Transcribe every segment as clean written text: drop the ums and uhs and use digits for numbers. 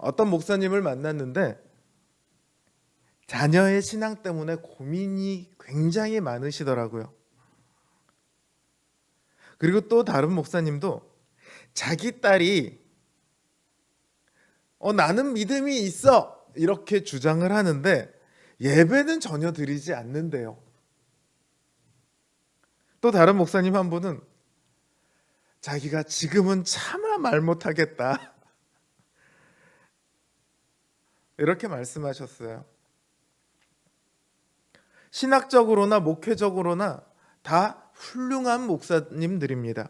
어떤 목사님을 만났는데 자녀의 신앙 때문에 고민이 굉장히 많으시더라고요. 그리고 또 다른 목사님도 자기 딸이 나는 믿음이 있어 이렇게 주장을 하는데 예배는 전혀 드리지 않는데요. 또 다른 목사님 한 분은 자기가 지금은 차마 말 못하겠다 이렇게 말씀하셨어요. 신학적으로나 목회적으로나 다 훌륭한 목사님들입니다.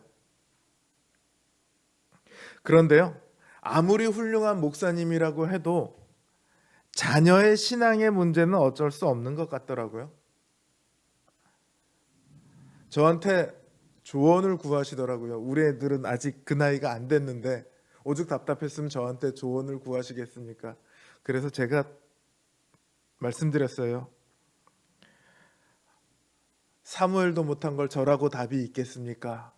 그런데요, 아무리 훌륭한 목사님이라고 해도 자녀의 신앙의 문제는 어쩔 수 없는 것 같더라고요. 저한테 조언을 구하시더라고요. 우리 애들은 아직 그 나이가 안 됐는데 오죽 답답했으면 저한테 조언을 구하시겠습니까? 그래서 제가 말씀드렸어요. 사무엘도 못한 걸 저라고 답이 있겠습니까?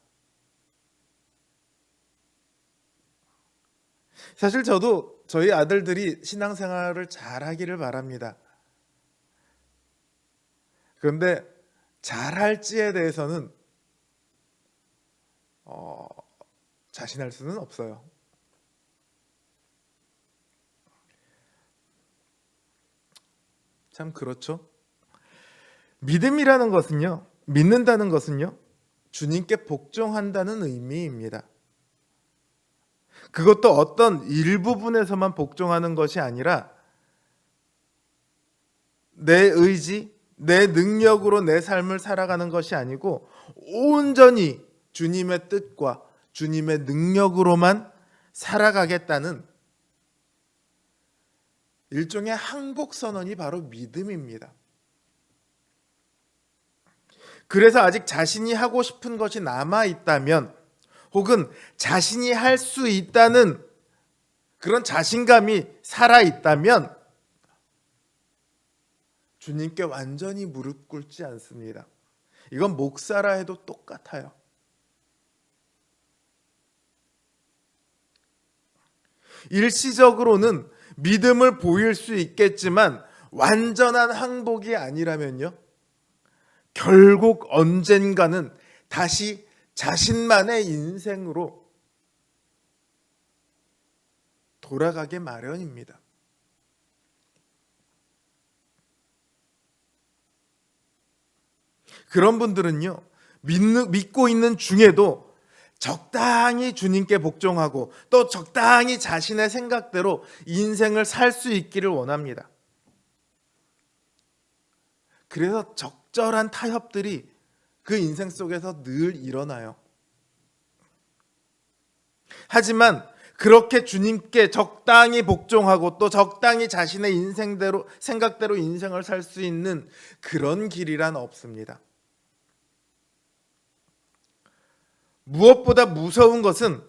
사실 저도 저희 아들들이 신앙생활을 잘하기를 바랍니다. 그런데 잘할지에 대해서는 자신할 수는 없어요. 참 그렇죠. 믿음이라는 것은요, 믿는다는 것은요, 주님께 복종한다는 의미입니다. 그것도 어떤 일부분에서만 복종하는 것이 아니라 내 의지, 내 능력으로 내 삶을 살아가는 것이 아니고 온전히 주님의 뜻과 주님의 능력으로만 살아가겠다는 일종의 항복선언이 바로 믿음입니다. 그래서 아직 자신이 하고 싶은 것이 남아있다면 혹은 자신이 할 수 있다는 그런 자신감이 살아있다면 주님께 완전히 무릎 꿇지 않습니다. 이건 목사라 해도 똑같아요. 일시적으로는 믿음을 보일 수 있겠지만 완전한 항복이 아니라면요, 결국 언젠가는 다시 자신만의 인생으로 돌아가게 마련입니다. 그런 분들은요, 믿고 있는 중에도 적당히 주님께 복종하고 또 적당히 자신의 생각대로 인생을 살 수 있기를 원합니다. 그래서 적절한 타협들이 그 인생 속에서 늘 일어나요. 하지만 그렇게 주님께 적당히 복종하고 또 적당히 자신의 인생대로 생각대로 인생을 살 수 있는 그런 길이란 없습니다. 무엇보다 무서운 것은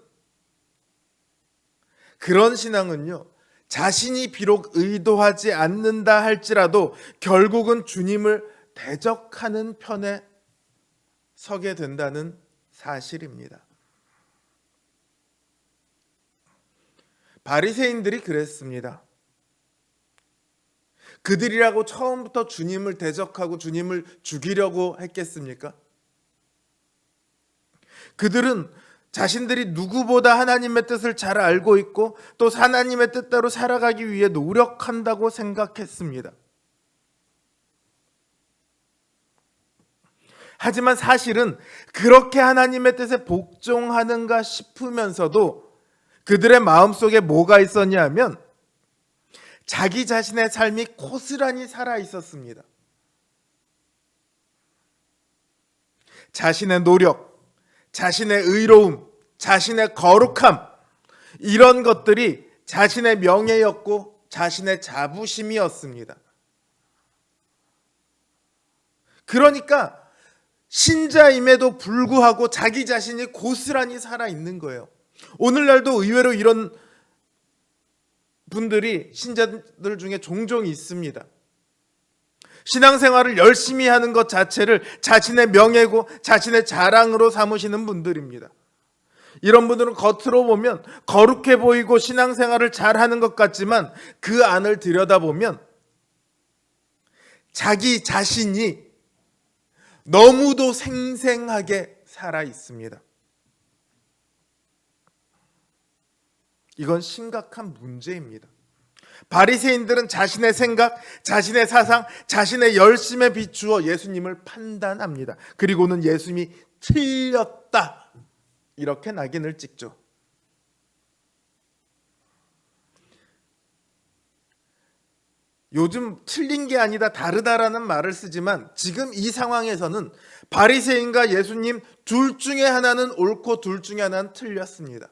그런 신앙은요, 자신이 비록 의도하지 않는다 할지라도 결국은 주님을 대적하는 편에 서게 된다는 사실입니다. 바리새인들이 그랬습니다. 그들이라고 처음부터 주님을 대적하고 주님을 죽이려고 했겠습니까? 그들은 자신들이 누구보다 하나님의 뜻을 잘 알고 있고 또 하나님의 뜻대로 살아가기 위해 노력한다고 생각했습니다. 하지만 사실은 그렇게 하나님의 뜻에 복종하는가 싶으면서도 그들의 마음속에 뭐가 있었냐면 자기 자신의 삶이 고스란히 살아 있었습니다. 자신의 노력, 자신의 의로움, 자신의 거룩함, 이런 것들이 자신의 명예였고 자신의 자부심이었습니다. 그러니까 신자임에도 불구하고 자기 자신이 고스란히 살아있는 거예요. 오늘날도 의외로 이런 분들이 신자들 중에 종종 있습니다. 신앙생활을 열심히 하는 것 자체를 자신의 명예고 자신의 자랑으로 삼으시는 분들입니다. 이런 분들은 겉으로 보면 거룩해 보이고 신앙생활을 잘하는 것 같지만 그 안을 들여다보면 자기 자신이 너무도 생생하게 살아 있습니다. 이건 심각한 문제입니다. 바리새인들은 자신의 생각, 자신의 사상, 자신의 열심에 비추어 예수님을 판단합니다. 그리고는 예수님이 틀렸다 이렇게 낙인을 찍죠. 요즘 틀린 게 아니다 다르다라는 말을 쓰지만 지금 이 상황에서는 바리새인과 예수님 둘 중에 하나는 옳고 둘 중에 하나는 틀렸습니다.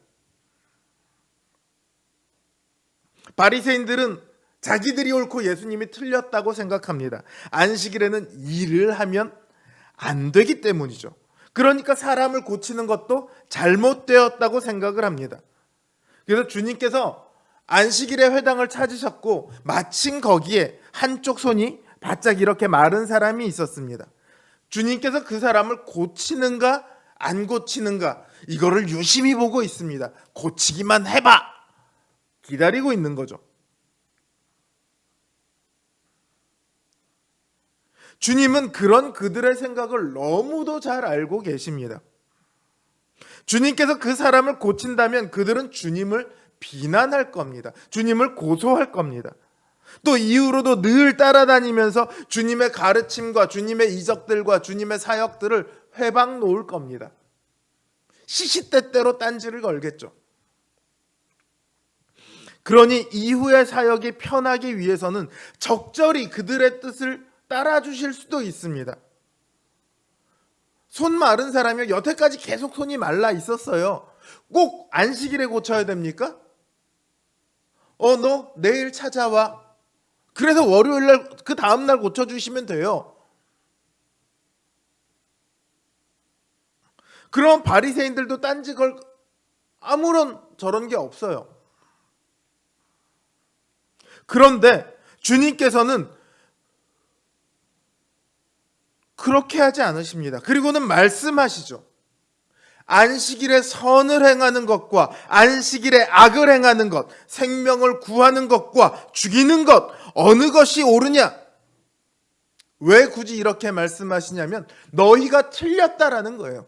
바리새인들은 자기들이 옳고 예수님이 틀렸다고 생각합니다. 안식일에는 일을 하면 안 되기 때문이죠. 그러니까 사람을 고치는 것도 잘못되었다고 생각을 합니다. 그래서 주님께서 안식일에 회당을 찾으셨고 마침 거기에 한쪽 손이 바짝 이렇게 마른 사람이 있었습니다. 주님께서 그 사람을 고치는가 안 고치는가 이거를 유심히 보고 있습니다. 고치기만 해봐 기다리고 있는 거죠. 주님은 그런 그들의 생각을 너무도 잘 알고 계십니다. 주님께서 그 사람을 고친다면 그들은 주님을 비난할 겁니다. 주님을 고소할 겁니다. 또 이후로도 늘 따라다니면서 주님의 가르침과 주님의 이적들과 주님의 사역들을 회방 놓을 겁니다. 시시때때로 딴지를 걸겠죠. 그러니 이후의 사역이 편하기 위해서는 적절히 그들의 뜻을 따라주실 수도 있습니다. 손 마른 사람이 여태까지 계속 손이 말라 있었어요. 꼭 안식일에 고쳐야 됩니까? 너 내일 찾아와. 그래서 월요일날 그 다음날 고쳐주시면 돼요. 그럼 바리새인들도 딴지 걸 아무런 저런 게 없어요. 그런데 주님께서는 그렇게 하지 않으십니다. 그리고는 말씀하시죠. 안식일에 선을 행하는 것과 안식일에 악을 행하는 것, 생명을 구하는 것과 죽이는 것, 어느 것이 옳으냐? 왜 굳이 이렇게 말씀하시냐면 너희가 틀렸다라는 거예요.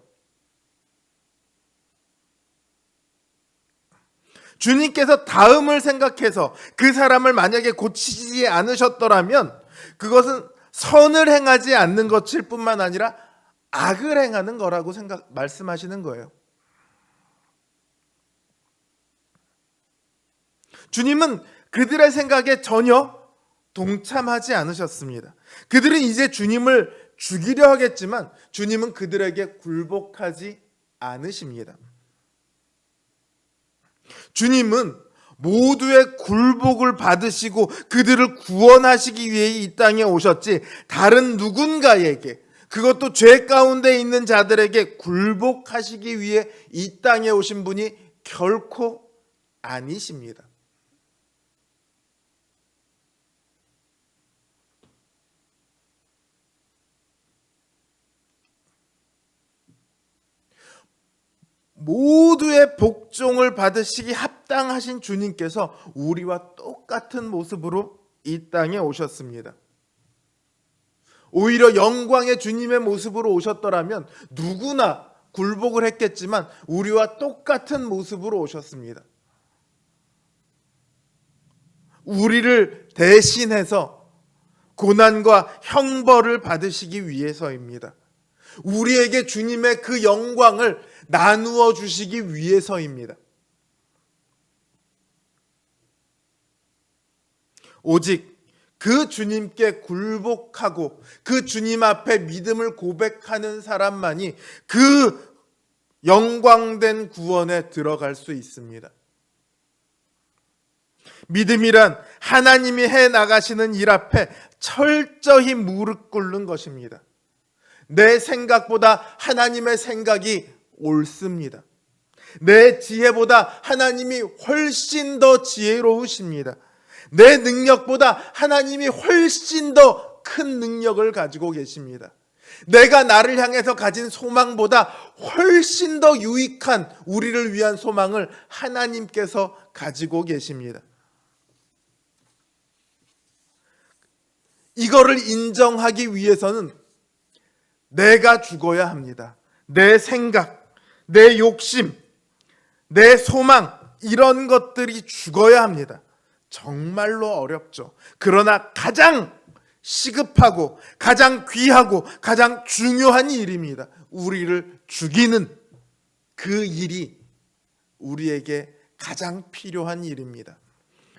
주님께서 다음을 생각해서 그 사람을 만약에 고치지 않으셨더라면 그것은 선을 행하지 않는 것일 뿐만 아니라 악을 행하는 거라고 말씀하시는 거예요. 주님은 그들의 생각에 전혀 동참하지 않으셨습니다. 그들은 이제 주님을 죽이려 하겠지만 주님은 그들에게 굴복하지 않으십니다. 주님은 모두의 굴복을 받으시고 그들을 구원하시기 위해 이 땅에 오셨지 다른 누군가에게 그것도 죄 가운데 있는 자들에게 굴복하시기 위해 이 땅에 오신 분이 결코 아니십니다. 모두의 복종을 받으시기 합당하신 주님께서 우리와 똑같은 모습으로 이 땅에 오셨습니다. 오히려 영광의 주님의 모습으로 오셨더라면 누구나 굴복을 했겠지만 우리와 똑같은 모습으로 오셨습니다. 우리를 대신해서 고난과 형벌을 받으시기 위해서입니다. 우리에게 주님의 그 영광을 나누어 주시기 위해서입니다. 오직 그 주님께 굴복하고 그 주님 앞에 믿음을 고백하는 사람만이 그 영광된 구원에 들어갈 수 있습니다. 믿음이란 하나님이 해 나가시는 일 앞에 철저히 무릎 꿇는 것입니다. 내 생각보다 하나님의 생각이 옳습니다. 내 지혜보다 하나님이 훨씬 더 지혜로우십니다. 내 능력보다 하나님이 훨씬 더 큰 능력을 가지고 계십니다. 내가 나를 향해서 가진 소망보다 훨씬 더 유익한 우리를 위한 소망을 하나님께서 가지고 계십니다. 이거를 인정하기 위해서는 내가 죽어야 합니다. 내 생각, 내 욕심, 내 소망, 이런 것들이 죽어야 합니다. 정말로 어렵죠. 그러나 가장 시급하고 가장 귀하고 가장 중요한 일입니다. 우리를 죽이는 그 일이 우리에게 가장 필요한 일입니다.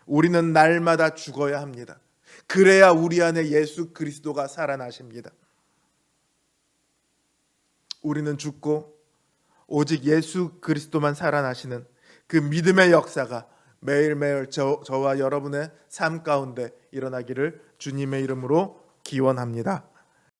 우리는 날마다 죽어야 합니다. 그래야 우리 안에 예수 그리스도가 살아나십니다. 우리는 죽고 오직 예수 그리스도만 살아나시는 그 믿음의 역사가 매일매일 저와 여러분의 삶 가운데 일어나기를 주님의 이름으로 기원합니다.